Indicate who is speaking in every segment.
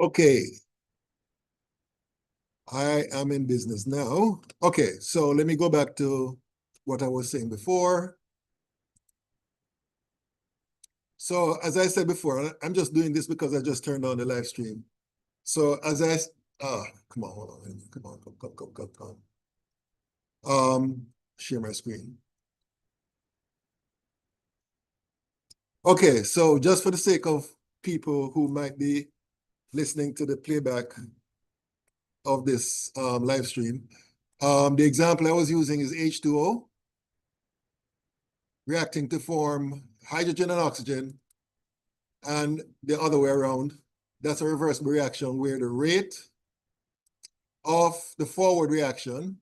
Speaker 1: Okay, I am in business now. Okay, so let me go back to what I was saying before. So as I said before, I'm just doing this because I just turned on the live stream. So come on, hold on, come on, come. Share my screen. Okay, so just for the sake of people who might be listening to the playback of this live stream, the example I was using is H2O reacting to form hydrogen and oxygen, and the other way around. That's a reversible reaction where the rate of the forward reaction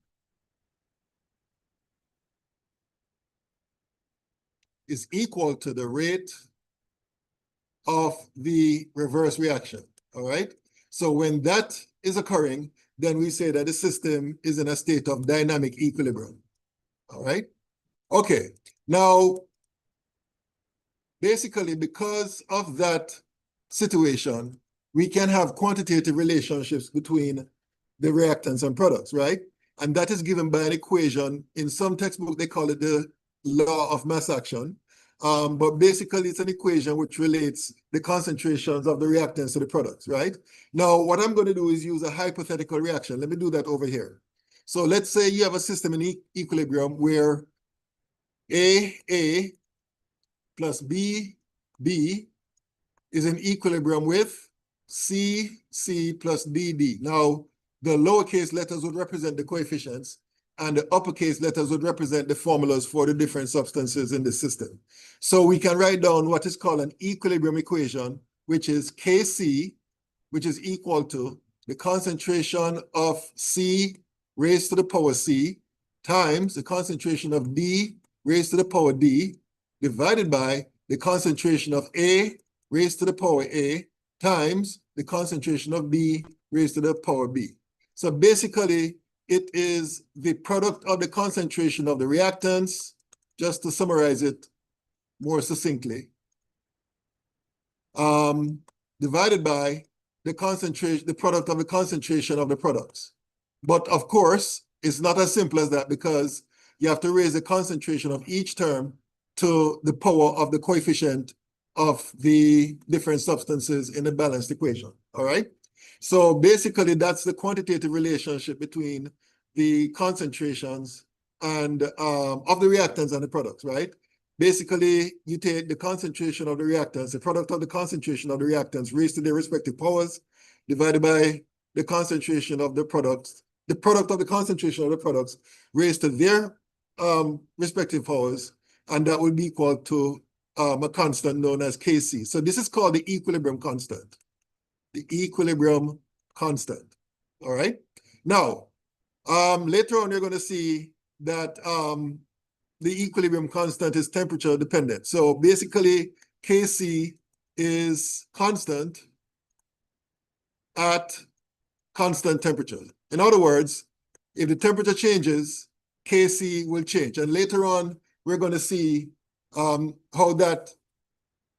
Speaker 1: is equal to the rate of the reverse reaction, all right? So when that is occurring, then we say that the system is in a state of dynamic equilibrium, all right? Okay, now, basically because of that situation, we can have quantitative relationships between the reactants and products, right? And that is given by an equation. In some textbook, they call it the law of mass action. But basically, it's an equation which relates the concentrations of the reactants to the products, right? Now, what I'm going to do is use a hypothetical reaction. Let me do that over here. So let's say you have a system in equilibrium where A plus B is in equilibrium with C plus D. Now, the lowercase letters would represent the coefficients, and the uppercase letters would represent the formulas for the different substances in the system. So we can write down what is called an equilibrium equation, which is Kc, which is equal to the concentration of C raised to the power C times the concentration of D raised to the power D divided by the concentration of A raised to the power A times the concentration of B raised to the power B. So basically, it is the product of the concentration of the reactants, just to summarize it more succinctly, divided by the concentration, the product of the concentration of the products. But of course, it's not as simple as that because you have to raise the concentration of each term to the power of the coefficient of the different substances in the balanced equation, all right? So basically, that's the quantitative relationship between the concentrations and of the reactants and the products, right? Basically, you take the concentration of the reactants, the product of the concentration of the reactants raised to their respective powers, divided by the concentration of the products, the product of the concentration of the products raised to their respective powers, and that would be equal to a constant known as Kc. So this is called the equilibrium constant. The equilibrium constant, all right? Now, later on, you're going to see that the equilibrium constant is temperature dependent. So basically, Kc is constant at constant temperature. In other words, if the temperature changes, Kc will change. And later on, we're going to see how that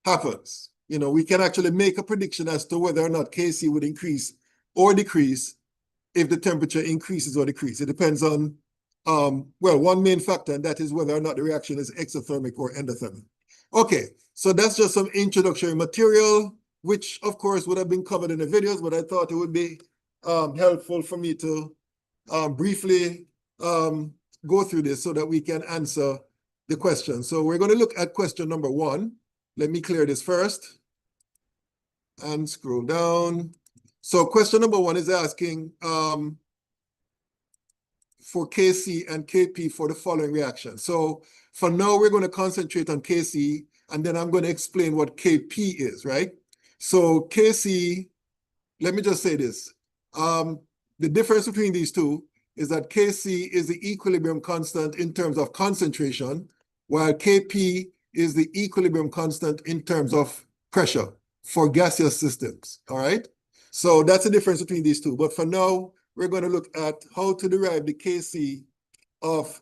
Speaker 1: happens. You know, we can actually make a prediction as to whether or not Kc would increase or decrease if the temperature increases or decreases. It depends on, well, one main factor, and that is whether or not the reaction is exothermic or endothermic. Okay, so that's just some introductory material, which of course would have been covered in the videos, but I thought it would be helpful for me to briefly go through this so that we can answer the question. So we're going to look at question number 1. Let me clear this first and scroll down. So question number 1 is asking for Kc and Kp for the following reaction. So for now, we're going to concentrate on Kc, and then I'm going to explain what Kp is, right? So Kc, let me just say this. The difference between these two is that Kc is the equilibrium constant in terms of concentration, while Kp is the equilibrium constant in terms of pressure for gaseous systems, all right? So that's the difference between these two. But for now, we're going to look at how to derive the Kc of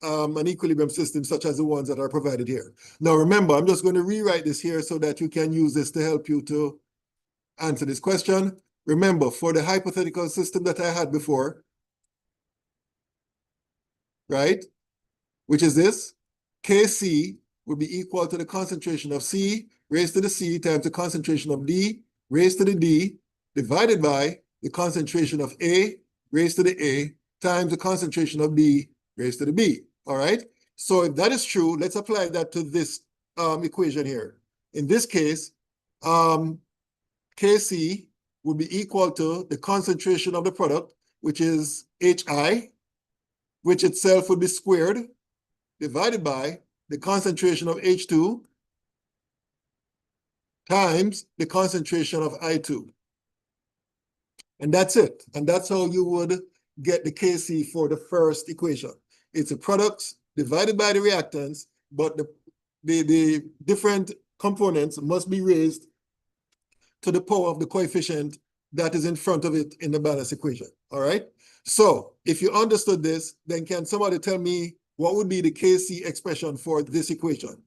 Speaker 1: an equilibrium system such as the ones that are provided here. Now, remember, I'm just going to rewrite this here so that you can use this to help you to answer this question. remember, for the hypothetical system that I had before, right, which is this, Kc would be equal to the concentration of C raised to the C times the concentration of D raised to the D divided by the concentration of A raised to the A times the concentration of B raised to the B, all right? So if that is true, let's apply that to this equation here. In this case, Kc would be equal to the concentration of the product, which is Hi, which itself would be squared, divided by the concentration of H2 times the concentration of I2. And that's it. And that's how you would get the Kc for the first equation. It's the products divided by the reactants, but the different components must be raised to the power of the coefficient that is in front of it in the balance equation, all right? So if you understood this, then can somebody tell me what would be the Kc expression for this equation?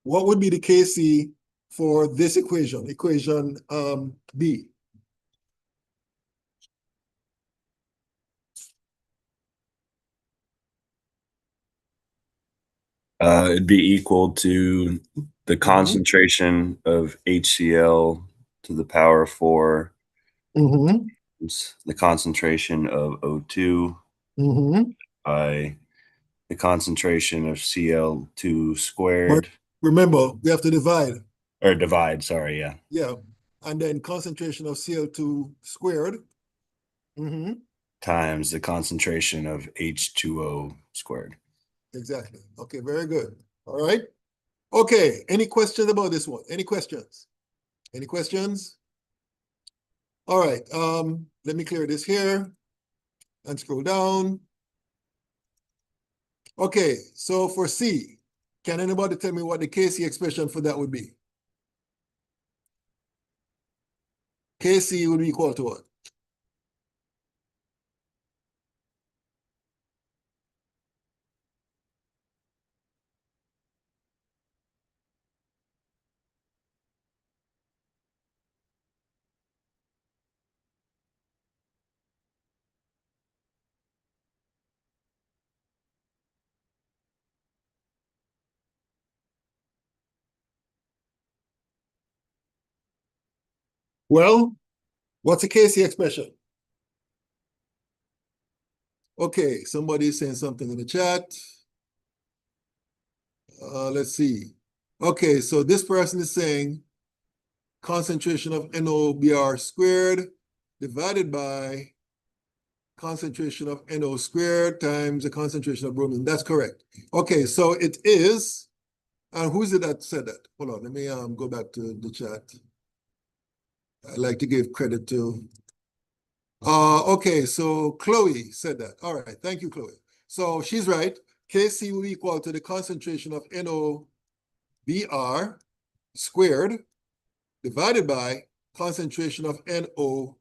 Speaker 1: What would be the Kc for this equation, equation B?
Speaker 2: It'd be equal to the concentration of HCl to the power of 4, the concentration of O2 by the concentration of Cl2
Speaker 1: But
Speaker 2: squared,
Speaker 1: remember, we have to divide.
Speaker 2: or divide, sorry, yeah,
Speaker 1: Yeah. And then concentration of Cl2 squared.
Speaker 2: times the concentration of H2O squared.
Speaker 1: Exactly. Okay, very good. All right. Okay, any questions about this one? Any questions? Any questions? All right, let me clear this here and scroll down. Okay, so for C, can anybody tell me what the Kc expression for that would be? Kc would be equal to what? Well, what's the Kc expression? Okay, somebody's saying something in the chat. Let's see. Okay, so this person is saying concentration of NOBr squared divided by concentration of NO squared times the concentration of bromine. That's correct. Okay, so it is, and who is it that said that? Hold on, let me go back to the chat. I'd like to give credit to, okay, so Chloe said that. All right, thank you, Chloe. So she's right. Kc will equal to the concentration of NOBr squared divided by concentration of NO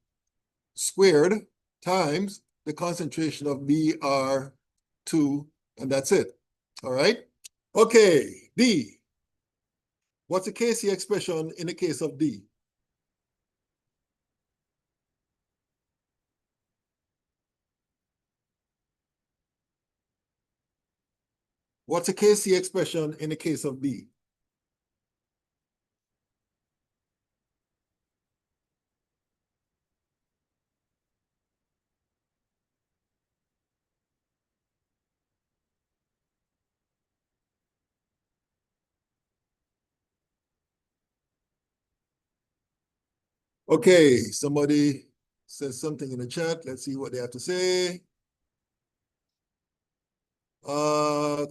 Speaker 1: squared times the concentration of Br2, and that's it. All right? Okay, D. What's the Kc expression in the case of D? What's the Kc expression in the case of D? Okay, somebody says something in the chat. Let's see what they have to say.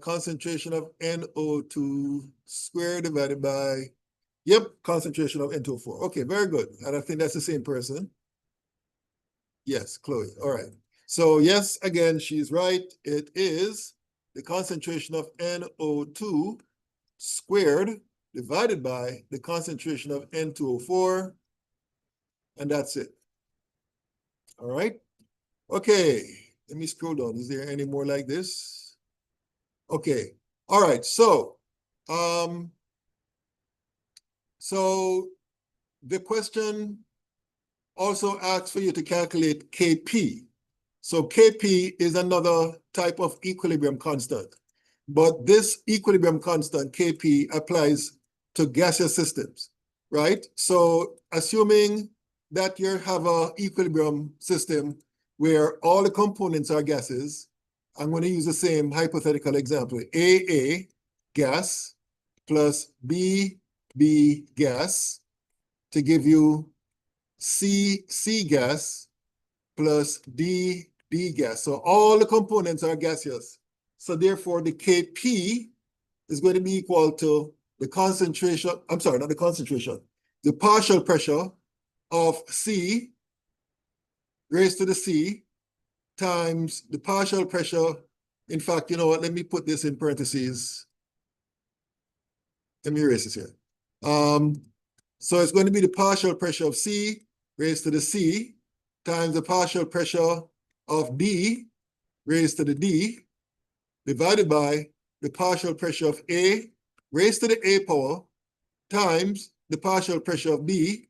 Speaker 1: Concentration of NO2 squared divided by, yep, concentration of N2O4. Okay, very good. And I think that's the same person. Yes, Chloe. All right. So yes, again, she's right. It is the concentration of NO2 squared divided by the concentration of N2O4, and that's it. All right. Okay, let me scroll down. Is there any more like this? Okay. All right. So the question also asks for you to calculate Kp. So Kp is another type of equilibrium constant. But this equilibrium constant, Kp, applies to gaseous systems, right? So assuming that you have an equilibrium system where all the components are gases, I'm going to use the same hypothetical example. AA gas plus BB gas to give you C gas plus D gas. So all the components are gaseous. So therefore, the Kp is going to be equal to the concentration, I'm sorry, not the concentration, the partial pressure of C raised to the C times the partial pressure. In fact, you know what, let me put this in parentheses. Let me erase this here. So it's going to be the partial pressure of C raised to the C times the partial pressure of D raised to the D divided by the partial pressure of A raised to the A power times the partial pressure of B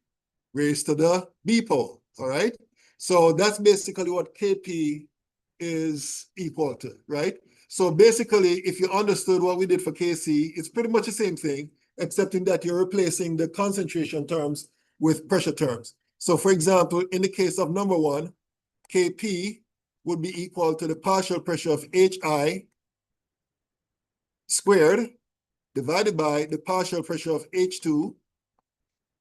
Speaker 1: raised to the B power, all right? So that's basically what Kp is equal to, right? So basically, if you understood what we did for Kc, it's pretty much the same thing, except in that you're replacing the concentration terms with pressure terms. So for example, in the case of number one, Kp would be equal to the partial pressure of Hi squared divided by the partial pressure of H2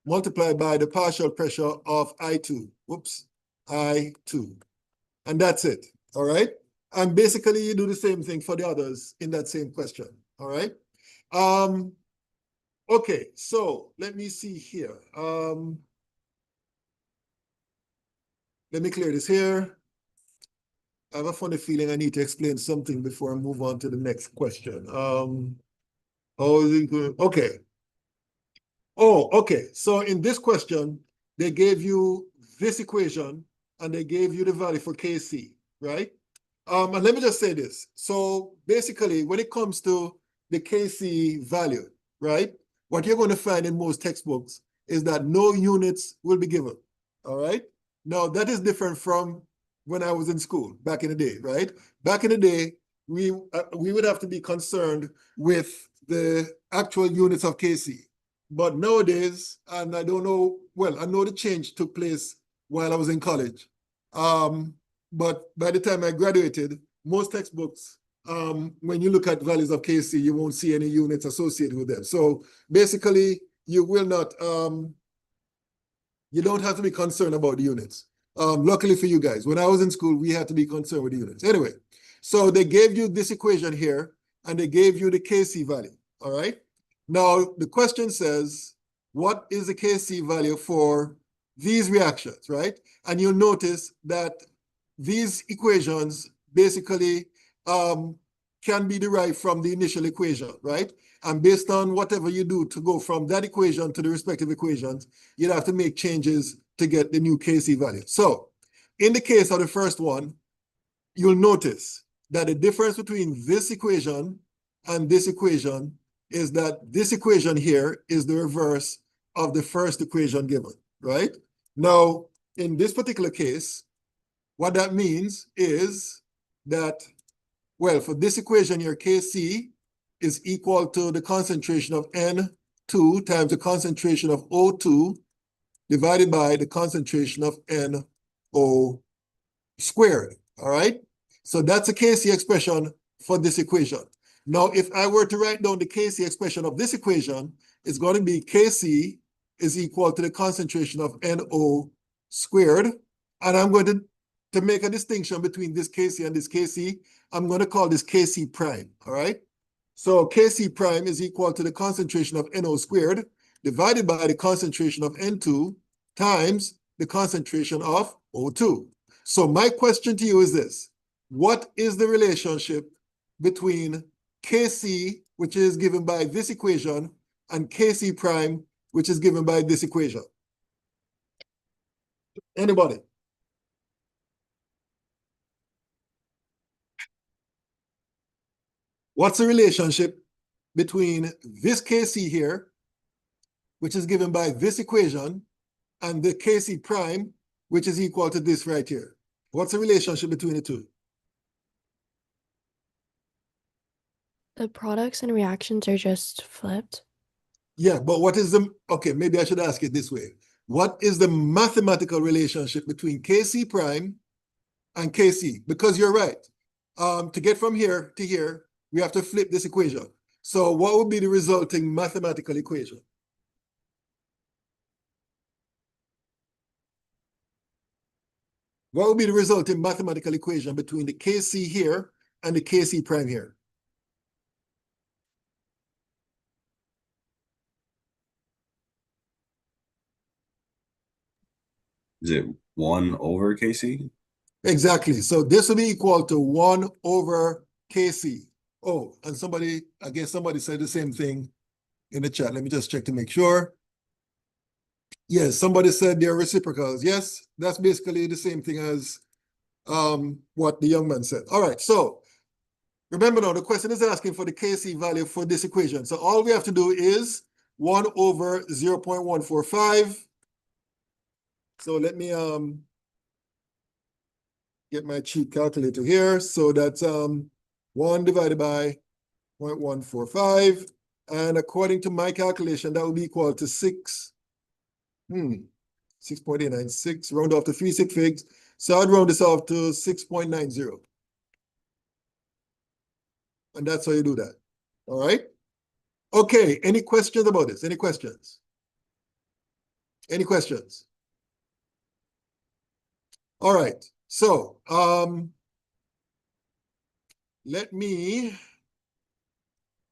Speaker 1: multiplied by the partial pressure of I2. Whoops, I2. And that's it, all right? And basically, you do the same thing for the others in that same question, all right? Okay, so let me see here. Let me clear this here. I have a funny feeling I need to explain something before I move on to the next question. Okay. Oh, okay. So in this question, they gave you this equation and they gave you the value for Kc, right? And let me just say this. So basically, when it comes to the Kc value, right, what you're going to find in most textbooks is that no units will be given, all right? Now, that is different from when I was in school back in the day, right? Back in the day, we would have to be concerned with the actual units of Kc. But nowadays, and I don't know, well, I know the change took place while I was in college. But by the time I graduated, most textbooks, when you look at values of Kc, you won't see any units associated with them. So basically, you will not, you don't have to be concerned about the units. Luckily for you guys, when I was in school, we had to be concerned with the units. Anyway, so they gave you this equation here, and they gave you the Kc value, all right? Now, the question says, what is the Kc value for these reactions, right? And you'll notice that these equations basically can be derived from the initial equation, right? And based on whatever you do to go from that equation to the respective equations, you'd have to make changes to get the new Kc value. So in the case of the first one, you'll notice that the difference between this equation and this equation is that this equation here is the reverse of the first equation given, right? Now, in this particular case, what that means is that, well, for this equation here, Kc is equal to the concentration of N2 times the concentration of O2 divided by the concentration of NO squared, all right? So that's the Kc expression for this equation. Now, if I were to write down the Kc expression of this equation, it's going to be Kc is equal to the concentration of NO squared. And I'm going to make a distinction between this Kc and this Kc, I'm going to call this Kc prime, all right? So Kc prime is equal to the concentration of NO squared divided by the concentration of N2 times the concentration of O2. So my question to you is this: what is the relationship between Kc, which is given by this equation, and Kc prime, which is given by this equation? Anybody? What's the relationship between this Kc here, which is given by this equation, and the Kc prime, which is equal to this right here? What's the relationship between the two?
Speaker 3: The products and reactions are just flipped.
Speaker 1: Yeah, but what is the, okay, maybe I should ask it this way. What is the mathematical relationship between Kc prime and Kc? Because you're right. To get from here to here, we have to flip this equation. So what would be the resulting mathematical equation? What would be the resulting mathematical equation between the Kc here and the Kc prime here?
Speaker 2: Is it 1 over KC?
Speaker 1: Exactly. So this will be equal to 1 over Kc. Oh, and somebody, I guess somebody said the same thing in the chat. Let me just check to make sure. Yes, somebody said they're reciprocals. Yes, that's basically the same thing as what the young man said. All right, so remember now, the question is asking for the Kc value for this equation. So all we have to do is 1 over 0.145. So let me get my cheat calculator here. So that's 1 divided by 0.145. And according to my calculation, that will be equal to 6.896, round off to 3 sig figs. So I'd round this off to 6.90. And that's how you do that. All right? Okay, any questions about this? Any questions? Any questions? All right, so let me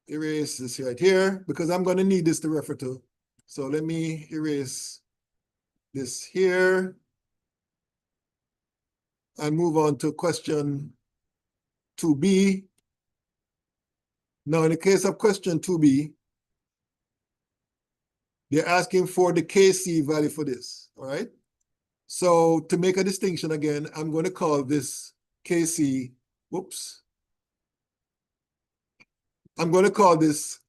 Speaker 1: erase this right here because I'm going to need this to refer to. So let me erase this here and move on to question 2b. Now, in the case of question 2b, they're asking for the Kc value for this, all right? So to make a distinction again, I'm going to call this Kc, whoops. I'm going to call this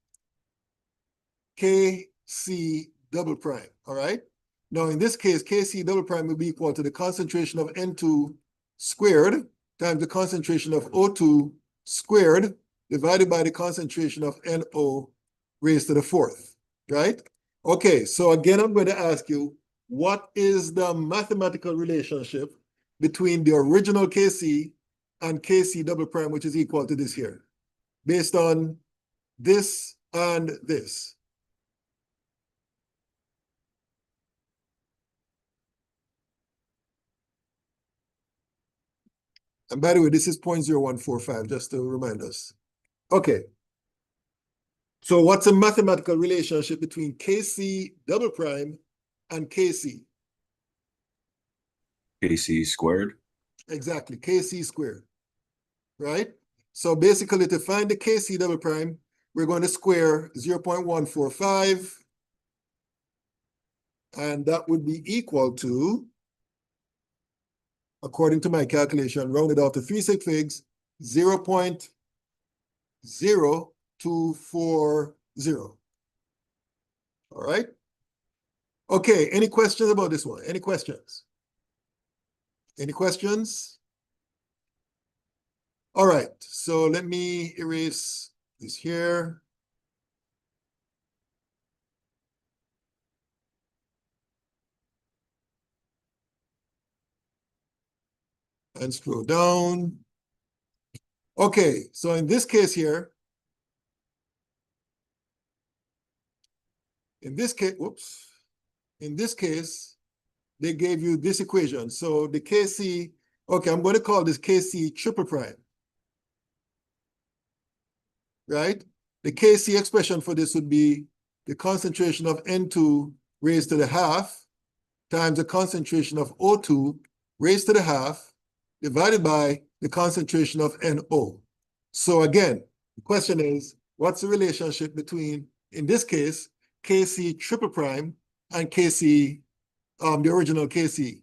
Speaker 1: Kc double prime, all right? Now, in this case, Kc double prime will be equal to the concentration of N2 squared times the concentration of O2 squared divided by the concentration of NO raised to the fourth, right? Okay, so again, I'm going to ask you, what is the mathematical relationship between the original Kc and Kc double prime, which is equal to this here, based on this and this? And by the way, this is 0.0145, just to remind us. Okay. So what's a mathematical relationship between Kc double prime and Kc?
Speaker 2: KC squared?
Speaker 1: Exactly, Kc squared, right? So basically, to find the Kc double prime, we're going to square 0.145, and that would be equal to, according to my calculation, rounded off to 3 sig figs, 0.0240. All right? Okay, any questions about this one? Any questions? Any questions? All right, so let me erase this here. And scroll down. Okay, so in this case here, in this case, whoops. In this case, they gave you this equation. So the Kc, okay, I'm going to call this Kc triple prime, right? The Kc expression for this would be the concentration of N2 raised to the half times the concentration of O2 raised to the half divided by the concentration of NO. So again, the question is, what's the relationship between, in this case, Kc triple prime and Kc, the original Kc?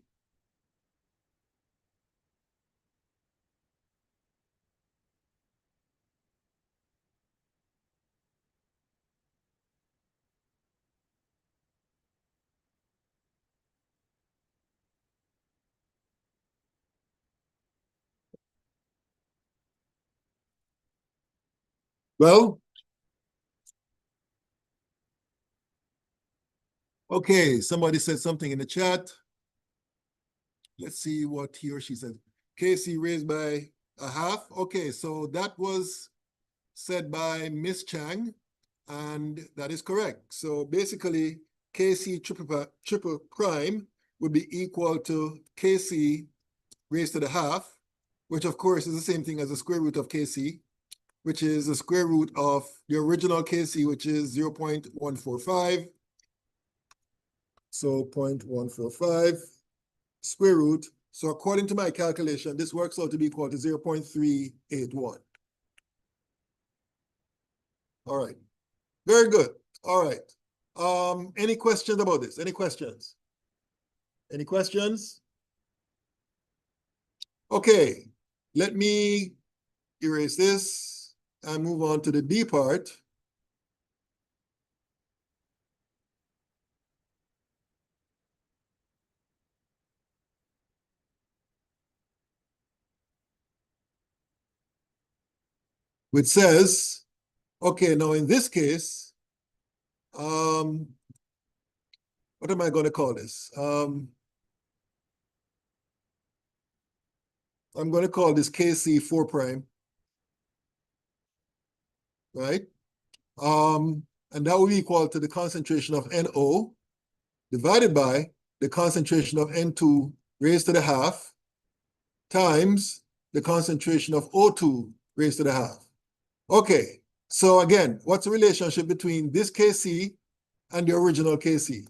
Speaker 1: Well, okay, somebody said something in the chat. Let's see what he or she said. Kc raised by a half. Okay, so that was said by Miss Chang, and that is correct. So basically, Kc triple prime would be equal to Kc raised to the half, which of course is the same thing as the square root of Kc, which is the square root of the original Kc, which is 0.145. So 0.145 square root. So according to my calculation, this works out to be equal to 0.381. All right. Very good. All right. Any questions about this? Any questions? Any questions? Okay. Let me erase this and move on to the D part. Which says, okay, now in this case, what am I going to call this? I'm going to call this Kc4 prime, right? And that will be equal to the concentration of NO divided by the concentration of N2 raised to the half times the concentration of O2 raised to the half. Okay, so again, what's the relationship between this Kc and the original Kc?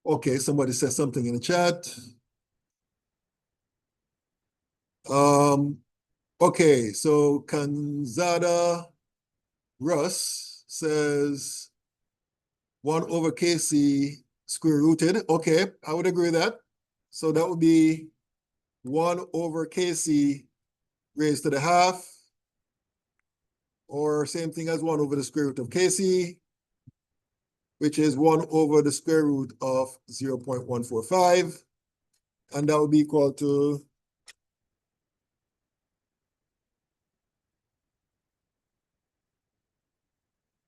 Speaker 1: Okay, somebody said something in the chat. Okay, so Kanzada Russ says 1 over Kc square rooted. Okay, I would agree with that. So that would be 1 over Kc raised to the half, or same thing as 1 over the square root of Kc, which is 1 over the square root of 0.145. And that would be equal to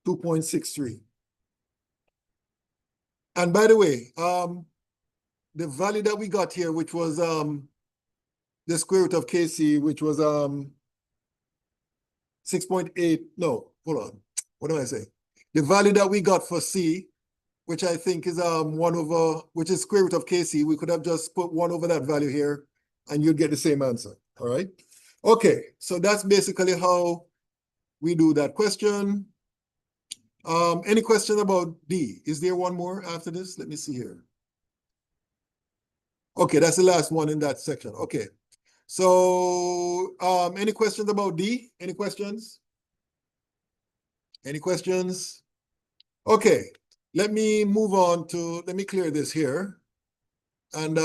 Speaker 1: 2.63. And by the way, the value that we got here, which was the square root of Kc, which was 6.8, no, hold on. What do I say? The value that we got for C, which I think is 1 over, which is square root of Kc, we could have just put 1 over that value here, and you'd get the same answer, all right? Okay, so that's basically how we do that question. Any question about D? Is there one more after this? Let me see here. Okay, that's the last one in that section. Okay. So, any questions about D? Any questions? Any questions? Okay, let me move on to, let me clear this here and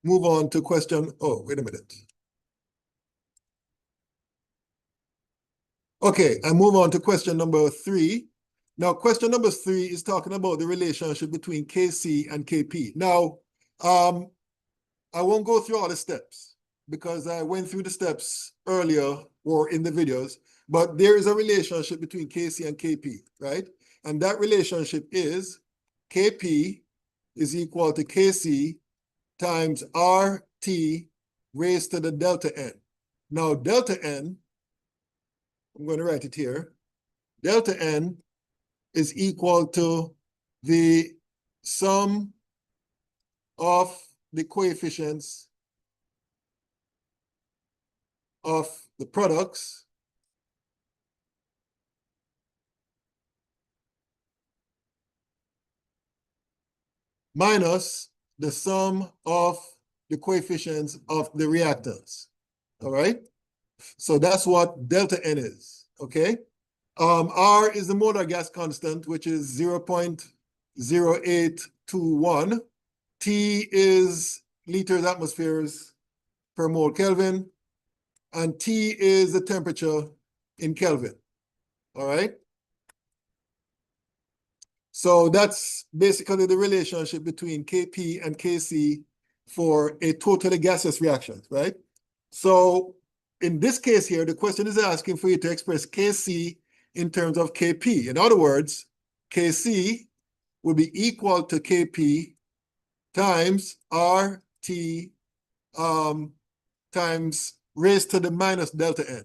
Speaker 1: move on to question, oh, wait a minute. Okay, I move on to question number 3. Now, question number 3 is talking about the relationship between Kc and Kp. Now, I won't go through all the steps because I went through the steps earlier or in the videos, but there is a relationship between Kc and Kp, right? And that relationship is Kp is equal to Kc times RT raised to the delta N. Now, delta N, I'm going to write it here. Delta N is equal to the sum of the coefficients of the products minus the sum of the coefficients of the reactants. All right? So that's what delta N is, okay? R is the molar gas constant, which is 0.0821. T is liters atmospheres per mole Kelvin. And T is the temperature in Kelvin, All right. So that's basically the relationship between Kp and Kc for a totally gaseous reaction, right? So in this case here, the question is asking for you to express Kc in terms of Kp. In other words, Kc will be equal to Kp times RT times raised to the minus delta N.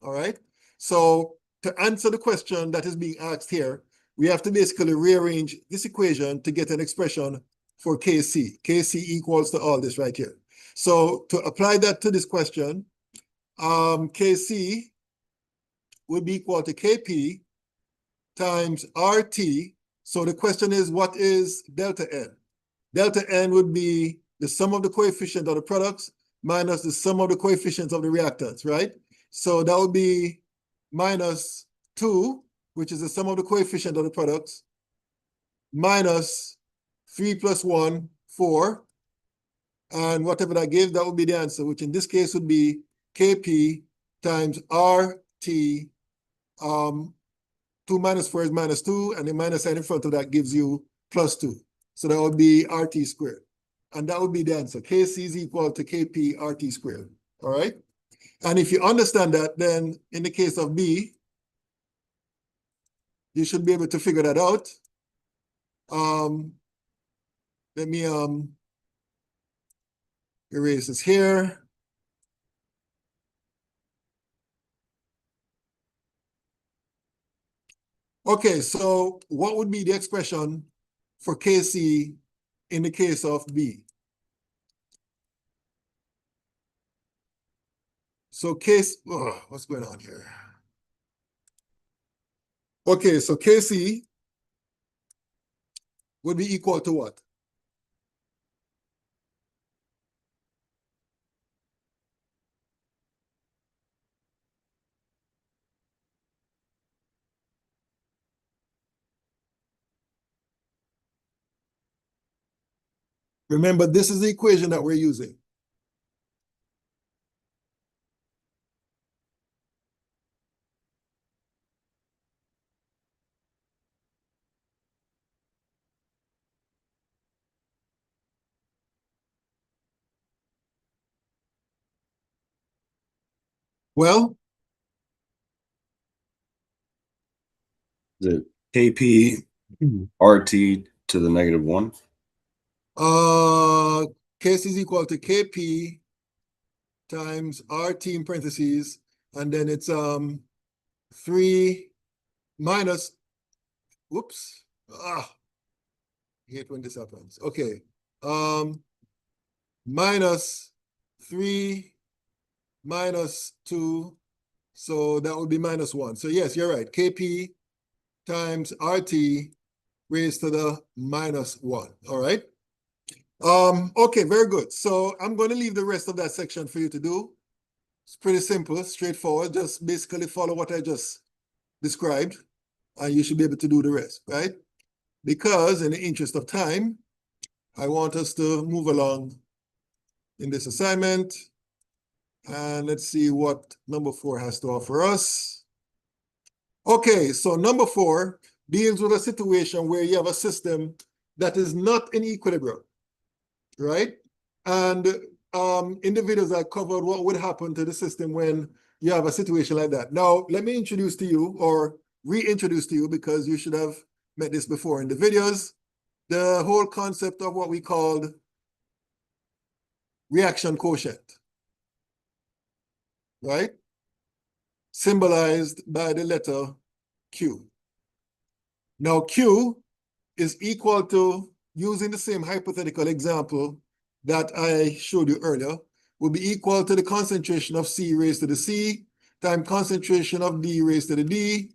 Speaker 1: All right. So to answer the question that is being asked here, we have to basically rearrange this equation to get an expression for Kc. Kc equals to all this right here. So to apply that to this question, Kc would be equal to Kp times RT. So the question is, what is delta N? Delta N would be the sum of the coefficient of the products minus the sum of the coefficients of the reactants, right? So that would be minus 2, which is the sum of the coefficient of the products, minus 3 plus 1, 4. And whatever that gives, that would be the answer, which in this case would be Kp times RT. 2 minus 4 is minus 2, and the minus sign in front of that gives you plus 2. So that would be RT squared. And that would be the answer. Kc is equal to Kp RT squared. All right? And if you understand that, then in the case of B, you should be able to figure that out. Let me erase this here. Okay, so what would be the expression for Kc in the case of B? So what's going on here? Okay, so Kc would be equal to what? Remember, this is the equation that we're using. Well,
Speaker 2: Is it Kp RT to the negative 1?
Speaker 1: Kc is equal to Kp times RT in parentheses, and then it's 3 minus, whoops, I hate when this happens. Okay, minus 3 minus 2, so that would be minus 1. So yes, you're right, Kp times RT raised to the minus 1, all right? Okay, very good. So I'm going to leave the rest of that section for you to do. It's pretty simple, straightforward. Just basically follow what I just described, and you should be able to do the rest, right? Because in the interest of time, I want us to move along in this assignment. And let's see what number 4 has to offer us. Okay, so number 4 deals with a situation where you have a system that is not in equilibrium, right? And in the videos, I covered what would happen to the system when you have a situation like that. Now, let me introduce to you, or reintroduce to you, because you should have met this before in the videos, the whole concept of what we called reaction quotient, right? Symbolized by the letter Q. Now, Q is equal to, using the same hypothetical example that I showed you earlier, will be equal to the concentration of C raised to the C times concentration of D raised to the D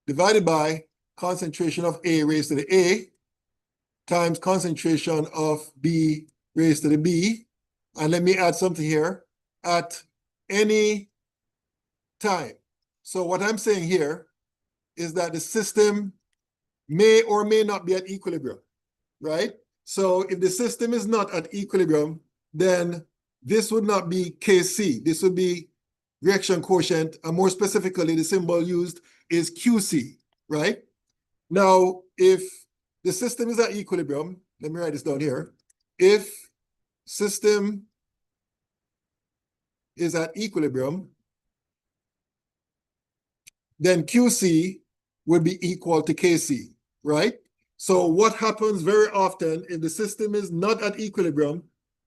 Speaker 1: divided by concentration of A raised to the A times concentration of B raised to the B. And let me add something here, at any time. So what I'm saying here is that the system may or may not be at equilibrium, right? So if the system is not at equilibrium, then this would not be Kc. This would be reaction quotient, and more specifically, the symbol used is QC, right? Now, if the system is at equilibrium, let me write this down here. If system is at equilibrium, then QC would be equal to KC, right? So what happens very often if the system is not at equilibrium,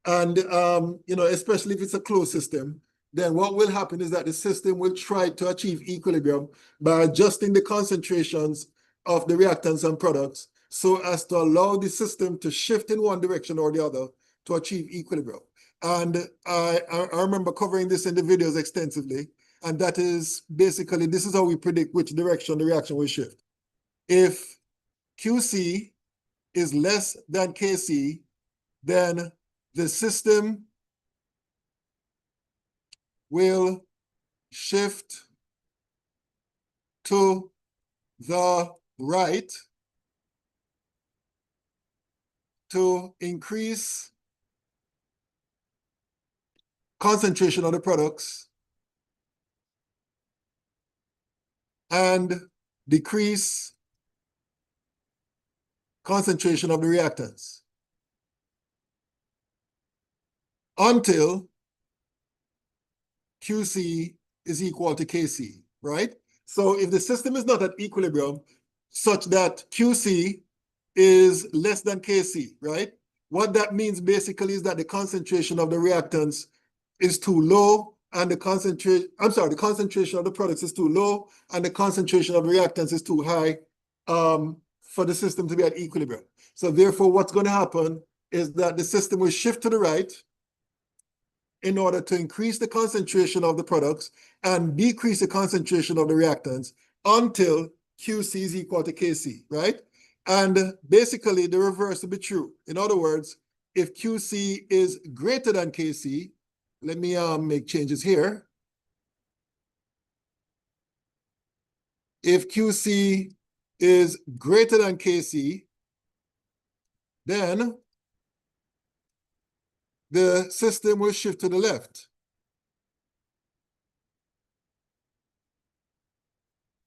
Speaker 1: and especially if it's a closed system, then what will happen is that the system will try to achieve equilibrium by adjusting the concentrations of the reactants and products so as to allow the system to shift in one direction or the other to achieve equilibrium. And I remember covering this in the videos extensively, and that is basically, this is how we predict which direction the reaction will shift. If QC is less than KC, then the system will shift to the right to increase concentration of the products and decrease concentration of the reactants until QC is equal to KC, right? So if the system is not at equilibrium such that QC is less than KC, right? What that means basically is that the concentration of the reactants is too low and the concentration of the products is too low and the concentration of the reactants is too high for the system to be at equilibrium. So therefore, what's going to happen is that the system will shift to the right in order to increase the concentration of the products and decrease the concentration of the reactants until QC is equal to KC, right? And basically, the reverse will be true. In other words, if QC is greater than KC, let me make changes here. If QC is greater than KC, then the system will shift to the left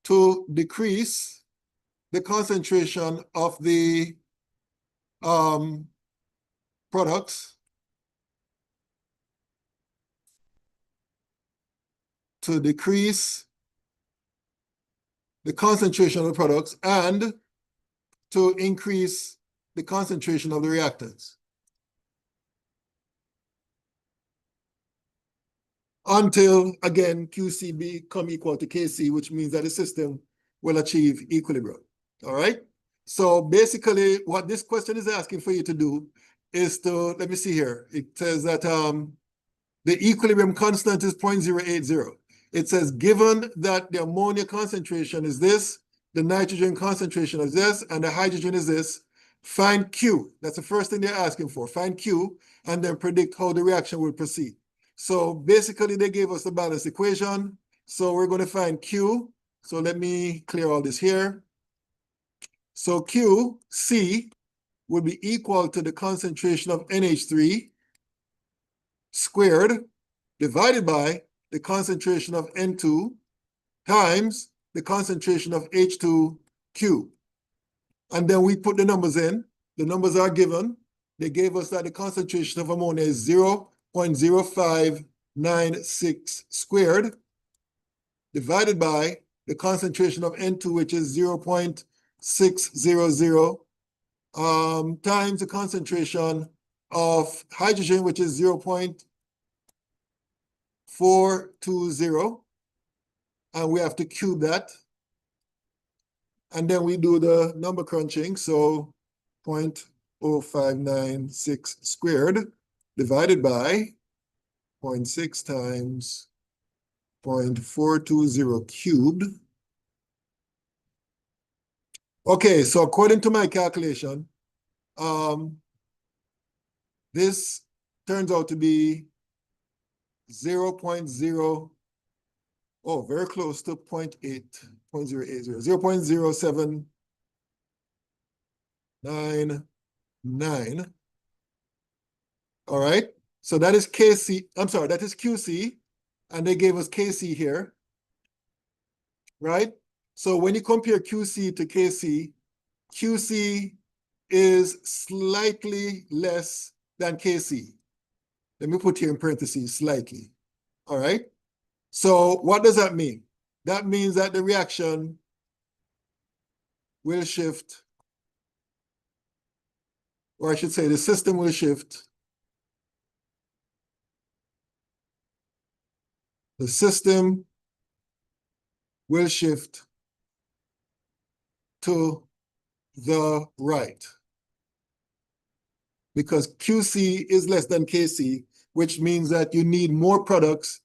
Speaker 1: to decrease the concentration of the products to decrease the concentration of the products and to increase the concentration of the reactants until, again, QC become equal to KC, which means that the system will achieve equilibrium, all right? So basically, what this question is asking for you to do is to, let me see here, it says that the equilibrium constant is 0.080. It says, given that the ammonia concentration is this, the nitrogen concentration is this, and the hydrogen is this, find Q. That's the first thing they're asking for. Find Q, and then predict how the reaction will proceed. So basically, they gave us the balanced equation. So we're going to find Q. So let me clear all this here. So QC would be equal to the concentration of NH3 squared divided by the concentration of N2 times the concentration of H2Q. And then we put the numbers in. The numbers are given. They gave us that the concentration of ammonia is 0.0596 squared divided by the concentration of N2, which is 0.600, times the concentration of hydrogen, which is 0.420, and we have to cube that. And then we do the number crunching, so 0.0596 squared divided by 0.6 times 0.420 cubed. Okay, so according to my calculation, this turns out to be 0.0, oh, very close to 0.8, 0.0799. All right, so that is KC, I'm sorry, that is QC, and they gave us KC here, right? So when you compare QC to KC, QC is slightly less than KC. Let me put here in parentheses, slightly. All right? So what does that mean? That means that the reaction will shift, or I should say the system will shift. The system will shift to the right, because QC is less than KC, which means that you need more products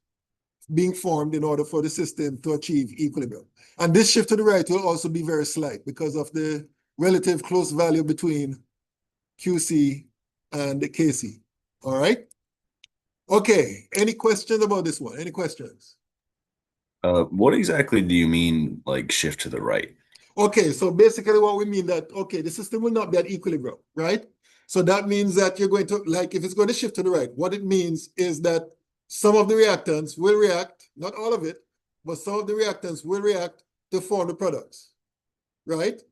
Speaker 1: being formed in order for the system to achieve equilibrium. And this shift to the right will also be very slight because of the relative close value between QC and KC. All right? Okay, any questions about this one? Any questions?
Speaker 2: What exactly do you mean, like shift to the right?
Speaker 1: Okay, so basically what we mean that, okay, the system will not be at equilibrium, right? So that means that you're going to, like, if it's going to shift to the right, what it means is that some of the reactants will react, not all of it, but some of the reactants will react to form the products, right?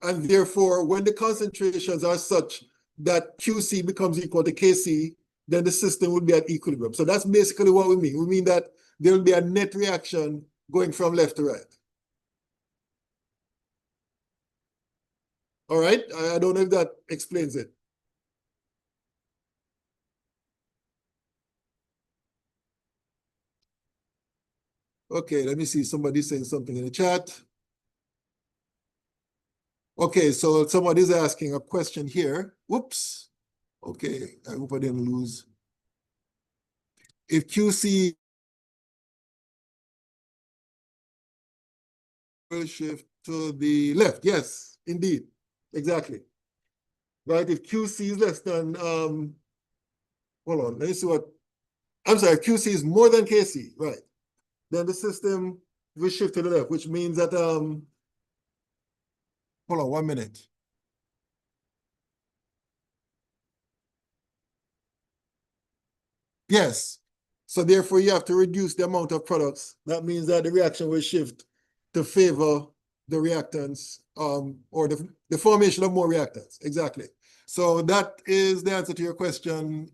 Speaker 1: And therefore, when the concentrations are such that QC becomes equal to KC, then the system will be at equilibrium. So that's basically what we mean. We mean that there will be a net reaction going from left to right. All right, I don't know if that explains it. Okay, let me see. Somebody saying something in the chat. Okay, so somebody's asking a question here. Whoops. Okay, I hope I didn't lose. If QC will shift to the left, yes, indeed, exactly. Right, if QC is less than, hold on, let me see what, I'm sorry, QC is more than KC, right? Then the system will shift to the left, which means that, hold on 1 minute. Yes. So therefore, you have to reduce the amount of products. That means that the reaction will shift to favor the reactants, or the formation of more reactants. Exactly. So that is the answer to your question,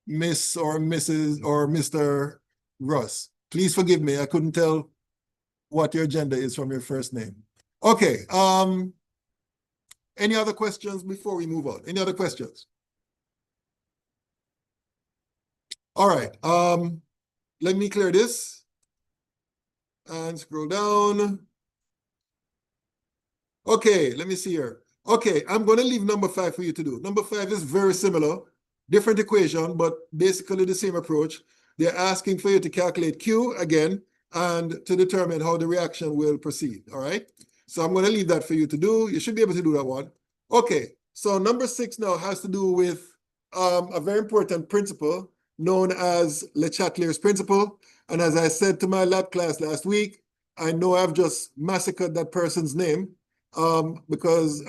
Speaker 1: Miss or Mrs. or Mr. Russ. Please forgive me. I couldn't tell what your gender is from your first name. Okay. Any other questions before we move on? Any other questions? All right. Let me clear this and scroll down. Okay, let me see here. Okay, I'm going to leave number 5 for you to do. Number 5 is very similar, different equation, but basically the same approach. They're asking for you to calculate Q again and to determine how the reaction will proceed, all right? So I'm going to leave that for you to do. You should be able to do that one. Okay, so number 6 now has to do with a very important principle known as Le Chatelier's principle. And as I said to my lab class last week, I know I've just massacred that person's name because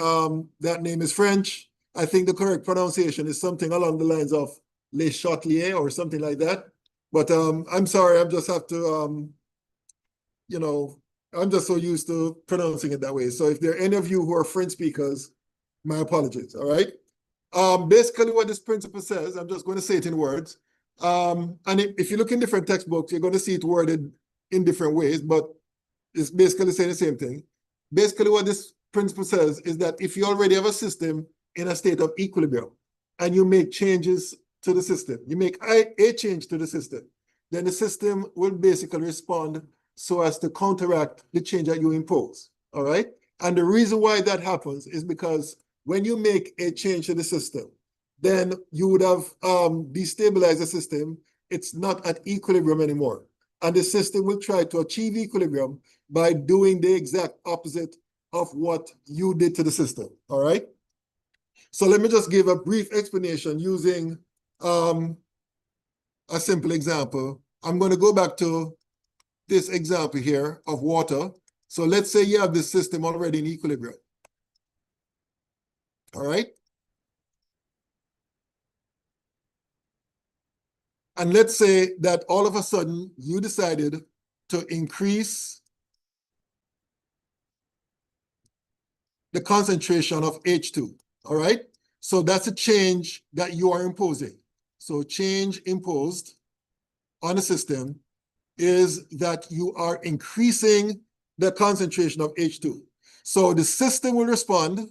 Speaker 1: that name is French. I think the correct pronunciation is something along the lines of Le Chatelier or something like that. But I'm sorry, I just have to, you know, I'm just so used to pronouncing it that way. So if there are any of you who are French speakers, my apologies, all right? Basically what this principle says, I'm just going to say it in words. And if you look in different textbooks, you're going to see it worded in different ways, but it's basically saying the same thing. Basically what this principle says is that if you already have a system in a state of equilibrium and you make changes to the system, you make a change to the system, then the system will basically respond so as to counteract the change that you impose, all right? And the reason why that happens is because when you make a change to the system, then you would have destabilized the system. It's not at equilibrium anymore. And the system will try to achieve equilibrium by doing the exact opposite of what you did to the system, all right? So let me just give a brief explanation using a simple example. I'm going to go back to this example here of water. So let's say you have this system already in equilibrium, all right? And let's say that all of a sudden you decided to increase the concentration of H2, all right? So that's a change that you are imposing. So change imposed on the system is that you are increasing the concentration of H2. So the system will respond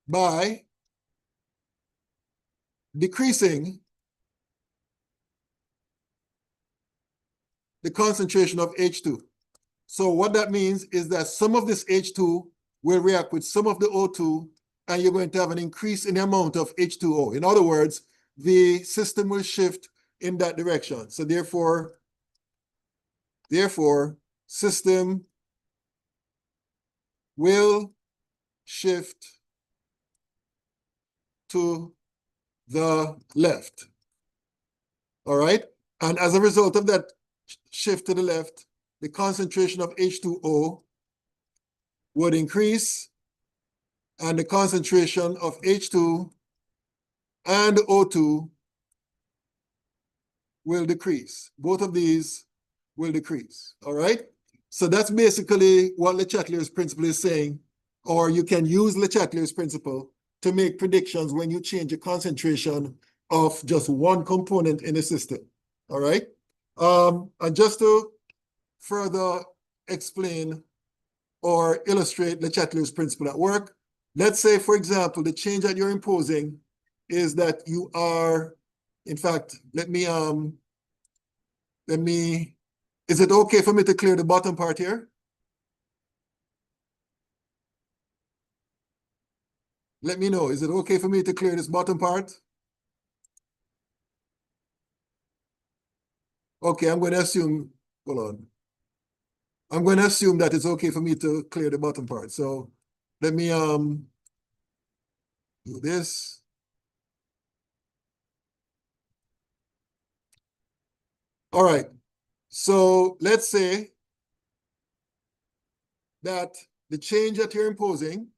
Speaker 1: by decreasing the concentration of H2. So what that means is that some of this H2 will react with some of the O2, and you're going to have an increase in the amount of H2O. In other words, the system will shift in that direction. So therefore, system will shift to the left. All right? And as a result of that shift to the left, the concentration of H2O would increase, and the concentration of H2 and O2 will decrease. Both of these will decrease, all right? So that's basically what Le Chatelier's principle is saying, or you can use Le Chatelier's principle to make predictions when you change the concentration of just one component in a system, all right? And just to further explain or illustrate Le Chatelier's principle at work, let's say, for example, the change that you're imposing is that you are, in fact, is it okay for me to clear the bottom part here? Let me know, is it okay for me to clear this bottom part? Okay, I'm going to assume, hold on. I'm going to assume that it's okay for me to clear the bottom part. So let me do this. All right, so let's say that the change that you're imposing,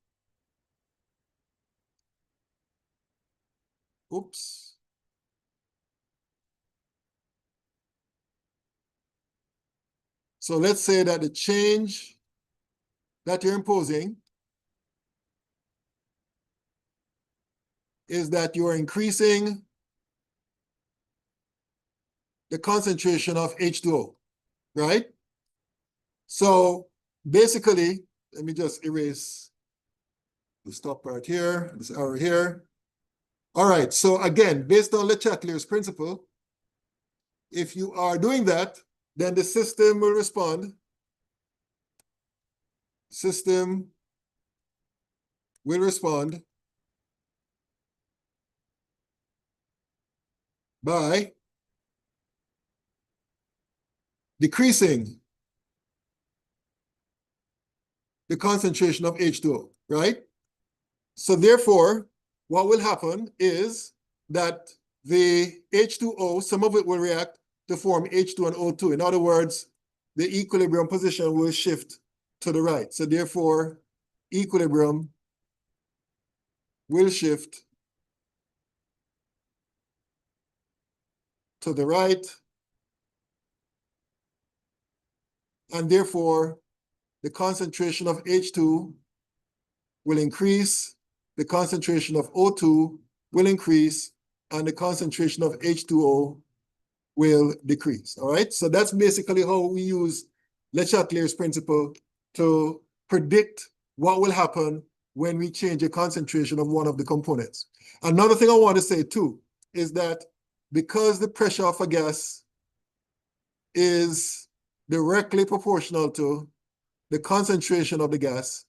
Speaker 1: oops. So let's say that the change that you're imposing is that you are increasing the concentration of H2O, right? So basically, let me just erase the stop part here, this arrow here. All right, so again, based on Le Chatelier's principle, if you are doing that, then the system will respond. System will respond by decreasing the concentration of H2O, right? So therefore, what will happen is that the H2O, some of it will react to form H2 and O2. In other words, the equilibrium position will shift to the right. So therefore, equilibrium will shift to the right. And therefore, the concentration of H2 will increase, the concentration of O2 will increase, and the concentration of H2O will decrease, all right? So that's basically how we use Le Chatelier's principle to predict what will happen when we change the concentration of one of the components. Another thing I want to say too is that because the pressure of a gas is directly proportional to the concentration of the gas,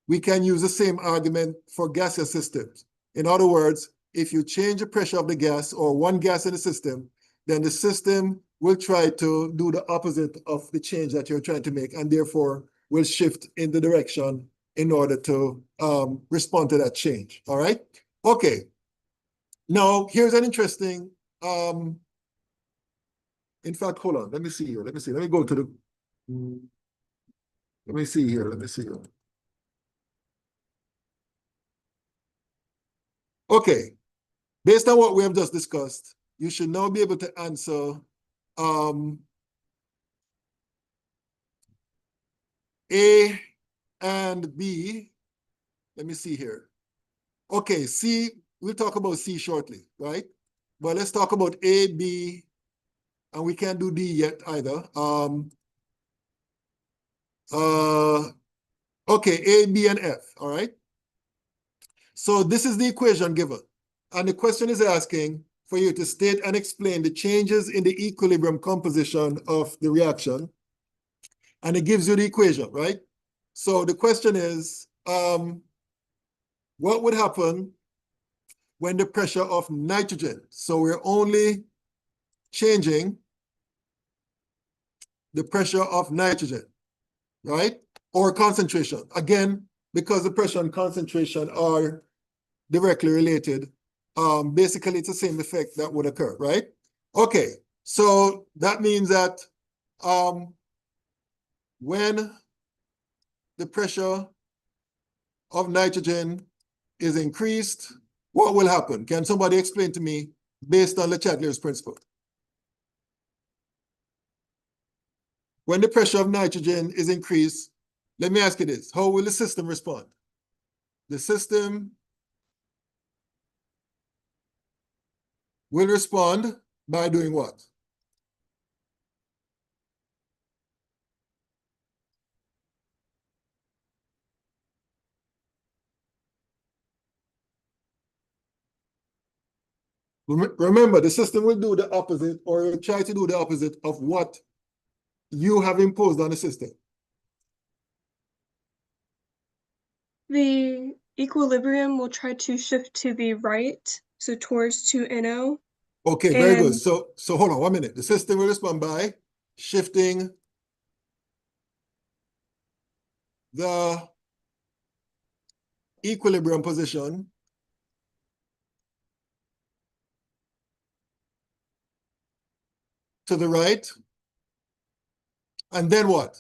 Speaker 1: we can use the same argument for gaseous systems. In other words, if you change the pressure of the gas or one gas in the system, then the system will try to do the opposite of the change that you're trying to make, and therefore will shift in the direction in order to respond to that change, all right? Okay, now here's an interesting, in fact, hold on, let me see here, let me go to the, let me see here. Okay, based on what we have just discussed, you should now be able to answer A and B, let me see here. Okay, C, we'll talk about C shortly, right? But let's talk about A, B, and we can't do D yet either. Okay, A, B, and F, all right? So this is the equation given. And the question is asking for you to state and explain the changes in the equilibrium composition of the reaction. And it gives you the equation, right? So the question is, what would happen when the pressure of nitrogen, so we're only changing the pressure of nitrogen, right? Or concentration. Again, because the pressure and concentration are directly related, basically it's the same effect that would occur, right? Okay, so that means that when the pressure of nitrogen is increased, what will happen? Can somebody explain to me based on Le Chatelier's principle? When the pressure of nitrogen is increased, let me ask you this, how will the system respond? The system will respond by doing what? Remember, the system will do the opposite, or will try to do the opposite of what you have imposed on the system.
Speaker 4: The equilibrium will try to shift to the right, so towards 2NO.
Speaker 1: Okay, very good.
Speaker 4: And-
Speaker 1: So hold on 1 minute. The system will respond by shifting the equilibrium position to the right. And then what?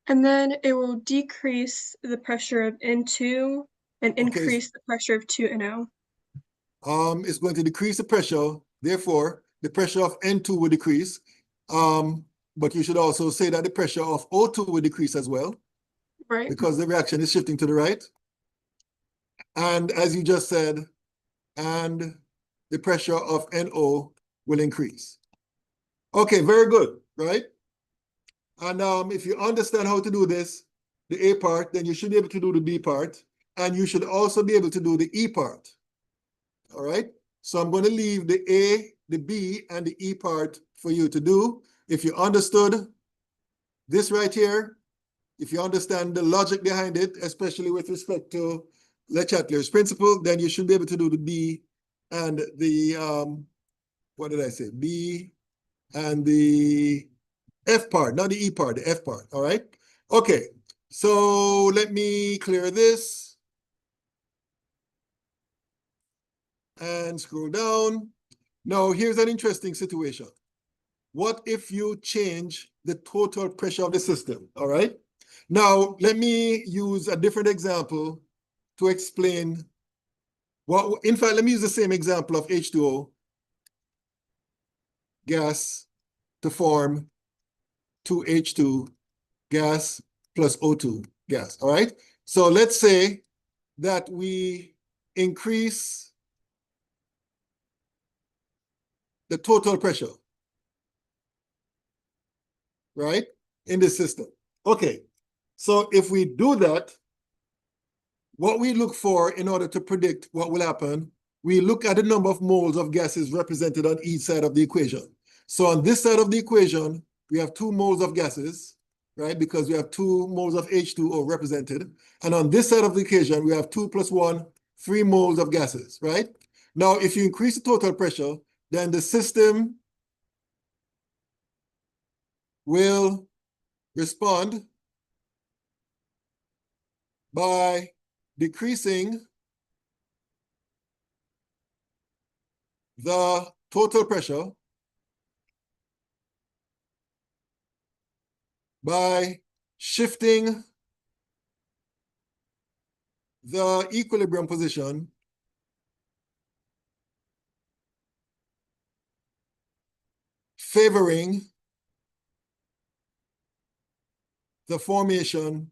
Speaker 4: And then it will decrease the pressure of N2 and
Speaker 1: Okay.
Speaker 4: increase the pressure of 2NO.
Speaker 1: It's going to decrease the pressure. Therefore, the pressure of N2 will decrease. But you should also say that the pressure of O2 will decrease as well,
Speaker 4: Right.
Speaker 1: because the reaction is shifting to the right. And as you just said, and the pressure of NO will increase. Okay, very good, right? And if you understand how to do this, the A part, then you should be able to do the B part, and you should also be able to do the E part. All right? So I'm going to leave the A, the B, and the E part for you to do. If you understood this right here, if you understand the logic behind it, especially with respect to Le Chatelier's principle, then you should be able to do the B and the, what did I say? B and the F part, not the E part, the F part, all right? Okay, so let me clear this and scroll down. Now, here's an interesting situation. What if you change the total pressure of the system, all right? Now, let me use a different example to explain what, in fact, let me use the same example of H2O gas to form 2H2 gas plus O2 gas, all right? So let's say that we increase the total pressure, right, in the system. Okay, so if we do that, what we look for in order to predict what will happen, we look at the number of moles of gases represented on each side of the equation. So on this side of the equation, we have 2 moles of gases, right? Because we have 2 moles of H2O represented. And on this side of the equation, we have 2 plus 1, 3 moles of gases, right? Now, if you increase the total pressure, then the system will respond by decreasing the total pressure by shifting the equilibrium position favoring the formation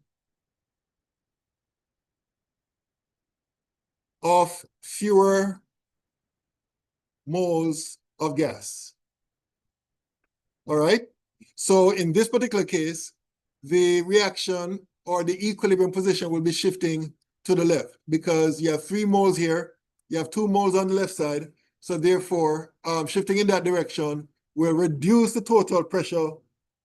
Speaker 1: of fewer moles of gas. All right? So in this particular case, the reaction or the equilibrium position will be shifting to the left because you have 3 moles here, you have 2 moles on the left side. So therefore, shifting in that direction will reduce the total pressure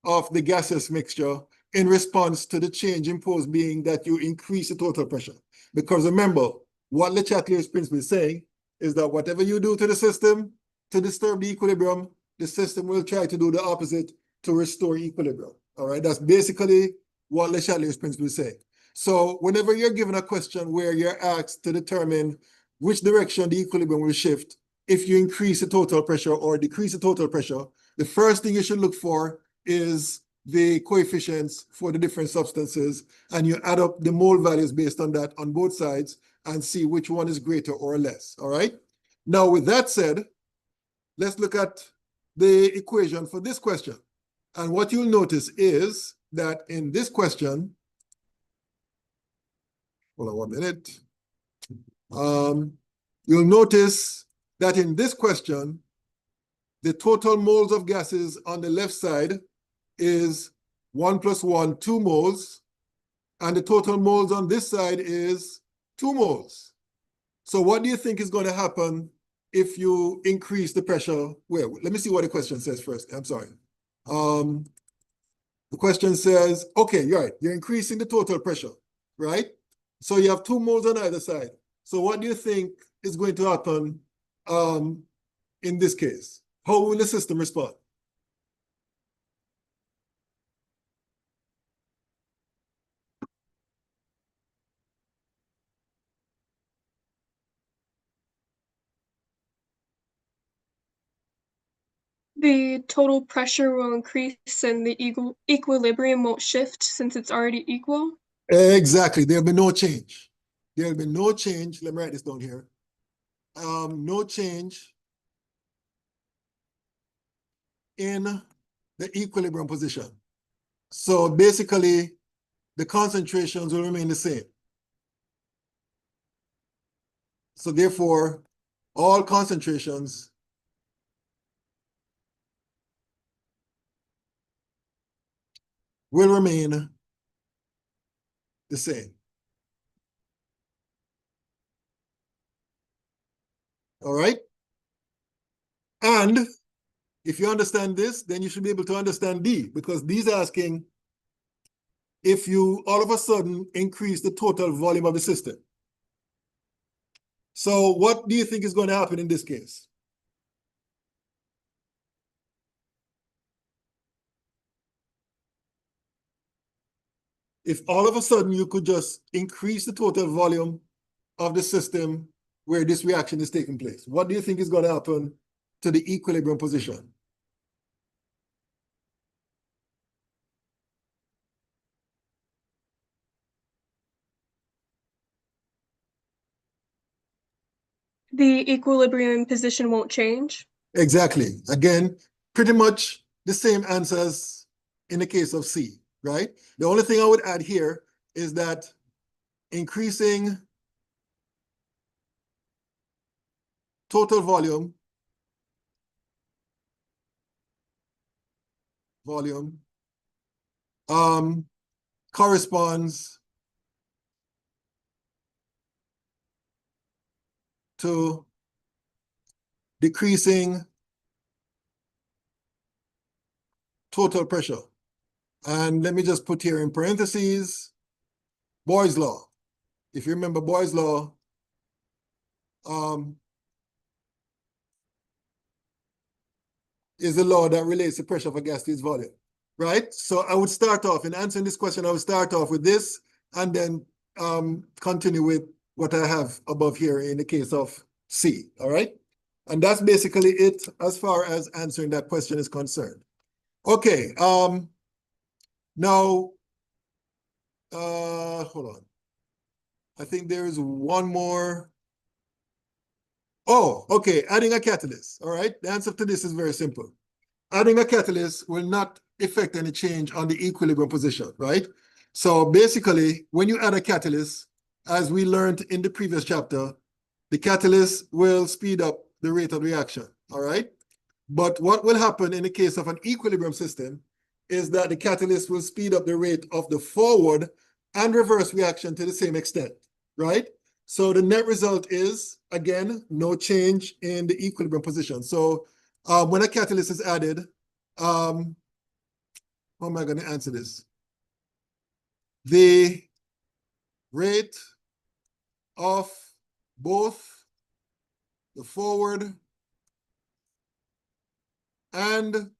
Speaker 1: of the gaseous mixture in response to the change imposed being that you increase the total pressure. Because remember, what Le Chatelier's principle is saying is that whatever you do to the system to disturb the equilibrium, the system will try to do the opposite to restore equilibrium. All right, that's basically what Le Chatelier's principle is saying. So whenever you're given a question where you're asked to determine which direction the equilibrium will shift, if you increase the total pressure or decrease the total pressure, the first thing you should look for is the coefficients for the different substances, and you add up the mole values based on that on both sides and see which one is greater or less, all right? Now, with that said, let's look at the equation for this question. And what you'll notice is that in this question, hold on 1 minute. You'll notice that in this question, the total moles of gases on the left side is 1 + 1, 2 moles, and the total moles on this side is 2 moles. So what do you think is going to happen if you increase the pressure? Wait, let me see what the question says first. I'm sorry. The question says, okay, you're right, you're increasing the total pressure, right? So you have 2 moles on either side. So what do you think is going to happen in this case? How will the system respond?
Speaker 4: The total pressure will increase and the equilibrium won't shift since it's already equal.
Speaker 1: Exactly. There'll be no change. There'll be no change. Let me write this down here. No change in the equilibrium position. So basically, the concentrations will remain the same. So therefore, all concentrations will remain the same. All right? And if you understand this, then you should be able to understand D, because D is asking if you all of a sudden increase the total volume of the system. So what do you think is going to happen in this case? If all of a sudden you could just increase the total volume of the system where this reaction is taking place, what do you think is going to happen to the equilibrium position?
Speaker 4: The equilibrium position won't change.
Speaker 1: Exactly. Again, pretty much the same answers in the case of C, right? The only thing I would add here is that increasing total volume corresponds to decreasing total pressure. And let me just put here in parentheses, Boyle's law. If you remember Boyle's law, is the law that relates the pressure of a gas to its volume, right? So I would start off, in answering this question, I would start off with this and then continue with what I have above here in the case of C, all right? And that's basically it as far as answering that question is concerned. Okay, now, hold on. I think there is one more. Oh, okay, adding a catalyst, all right? The answer to this is very simple. adding a catalyst will not affect any change on the equilibrium position, right? So basically, when you add a catalyst, as we learned in the previous chapter, the catalyst will speed up the rate of reaction, all right? But what will happen in the case of an equilibrium system is that the catalyst will speed up the rate of the forward and reverse reaction to the same extent, right? So the net result is, again, no change in the equilibrium position. So when a catalyst is added, how am I going to answer this? The rate of both the forward and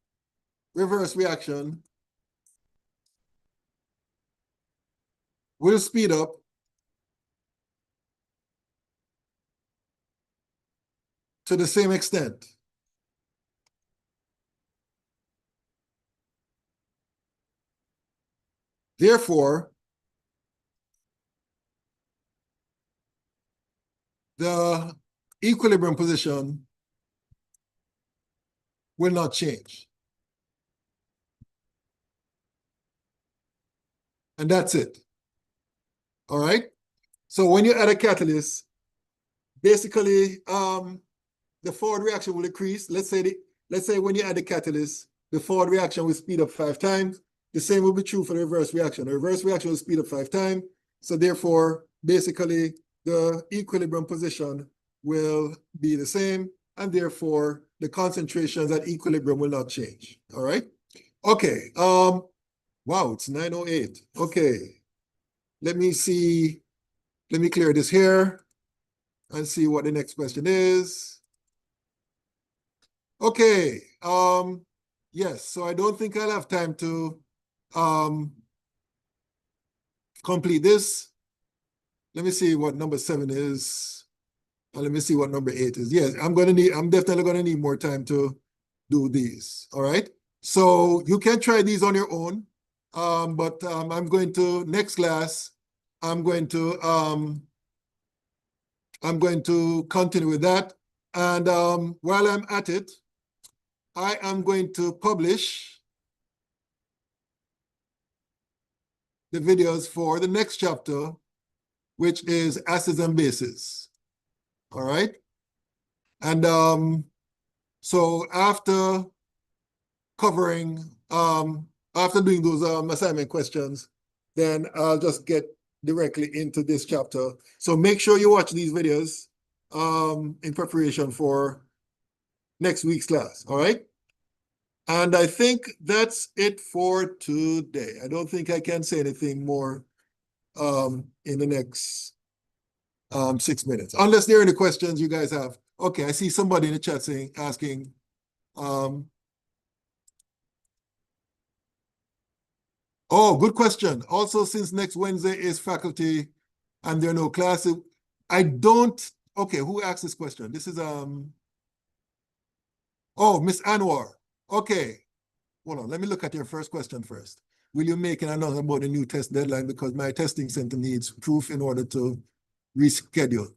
Speaker 1: reverse reaction will speed up to the same extent. Therefore, the equilibrium position will not change. And that's it. All right? So when you add a catalyst, basically, the forward reaction will increase. Let's say when you add the catalyst, the forward reaction will speed up 5 times. The same will be true for the reverse reaction. The reverse reaction will speed up 5 times. So therefore, basically, the equilibrium position will be the same, and therefore, the concentrations at equilibrium will not change. All right? Okay. Wow, it's 9:08. Okay. Let me see. Let me clear this here and see what the next question is. Okay. Yes, so I don't think I'll have time to complete this. Let me see what number 7 is. And let me see what number 8 is. Yes, I'm definitely gonna need more time to do these. All right. So you can try these on your own. But I'm going to next class, I'm going to continue with that. And while I'm at it, I am going to publish the videos for the next chapter, which is acids and bases. All right. And so after covering, after doing those assignment questions, then I'll just get directly into this chapter. So make sure you watch these videos in preparation for next week's class, all right? And I think that's it for today. I don't think I can say anything more in the next 6 minutes, unless there are any questions you guys have. Okay, I see somebody in the chat asking, oh, good question. Also, since next Wednesday is faculty and there are no classes, I don't, okay, who asked this question? This is, oh, Miss Anwar. Okay, hold on, let me look at your first question first. Will you make an announcement about the new test deadline because my testing center needs proof in order to reschedule?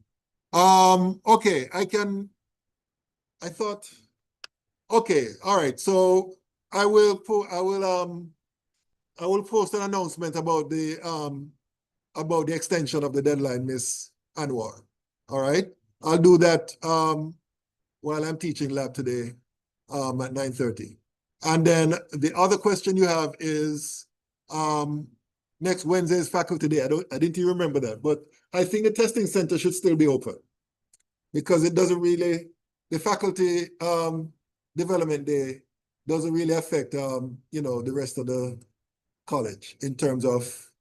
Speaker 1: Okay, okay, all right, so I will post an announcement about the extension of the deadline, Miss Anwar. All right, I'll do that while I'm teaching lab today at 9:30. And then the other question you have is next Wednesday is faculty day. I didn't even remember that, but I think the testing center should still be open because it doesn't really, the faculty development day doesn't really affect you know, the rest of the college in terms of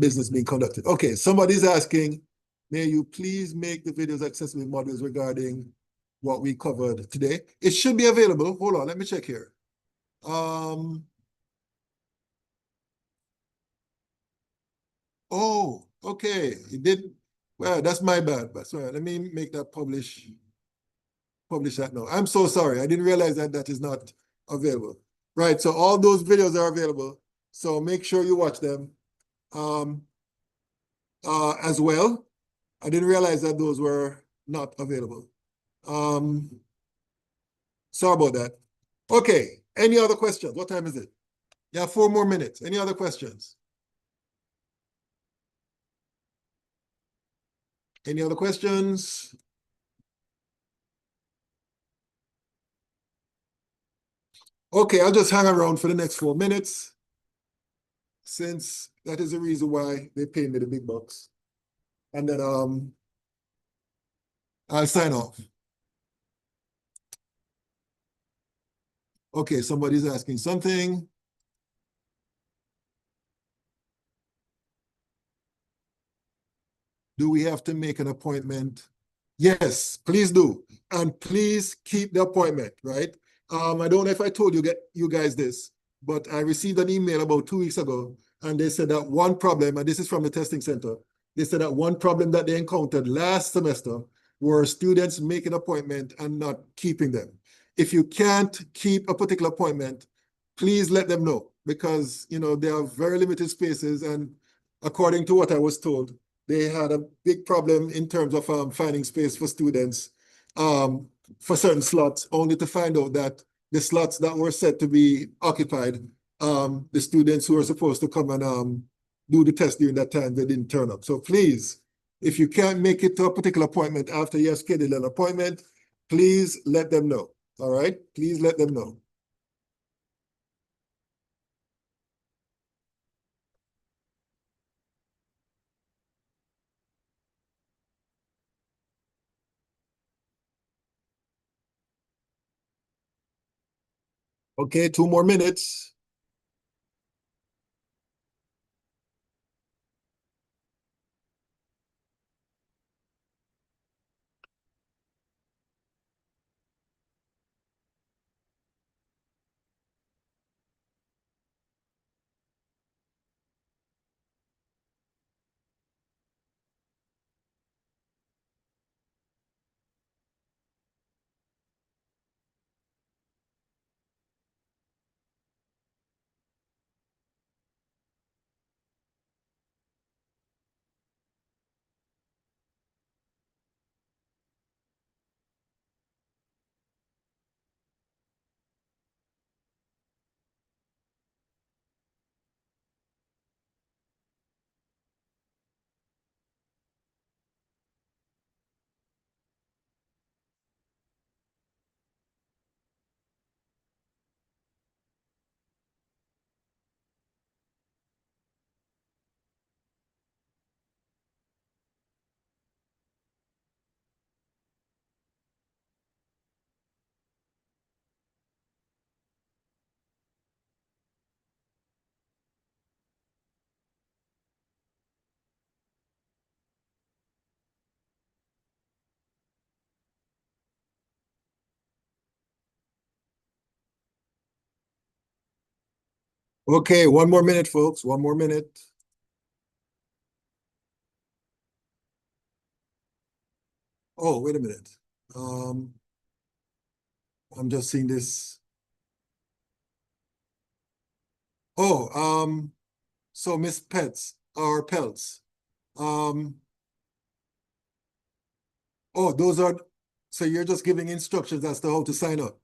Speaker 1: business being conducted. Okay, somebody's asking, may you please make the videos accessible modules regarding what we covered today? It should be available. Hold on, let me check here. Oh, okay, it did. Well, that's my bad, but sorry, let me make that publish that now. I'm so sorry. I didn't realize that that is not available. Right, so all those videos are available. So make sure you watch them as well. I didn't realize that those were not available. Sorry about that. Okay, any other questions? What time is it? Yeah, 4 more minutes. Any other questions? Any other questions? Okay, I'll just hang around for the next 4 minutes, since that is the reason why they pay me the big bucks. And then I'll sign off. Okay, somebody's asking something. Do we have to make an appointment? Yes, please do. And please keep the appointment, right? I don't know if I told you guys this, but I received an email about 2 weeks ago, and they said that one problem, and this is from the testing center, they said that one problem that they encountered last semester were students making appointment and not keeping them. If you can't keep a particular appointment, please let them know, because there are very limited spaces, and according to what I was told, they had a big problem in terms of finding space for students for certain slots, only to find out that the slots that were set to be occupied, the students who were supposed to come and do the test during that time, they didn't turn up. So please, if you can't make it to a particular appointment after you have scheduled an appointment, please let them know. All right? Please let them know. Okay, 2 more minutes. Okay, 1 more minute, folks. 1 more minute. Oh, wait a minute. I'm just seeing this. Oh, so Miss Pets or Pelts. Oh, so you're just giving instructions as to how to sign up.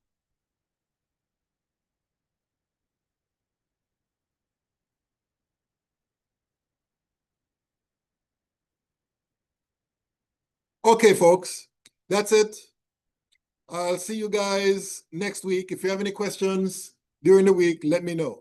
Speaker 1: Okay, folks, that's it. I'll see you guys next week. If you have any questions during the week, let me know.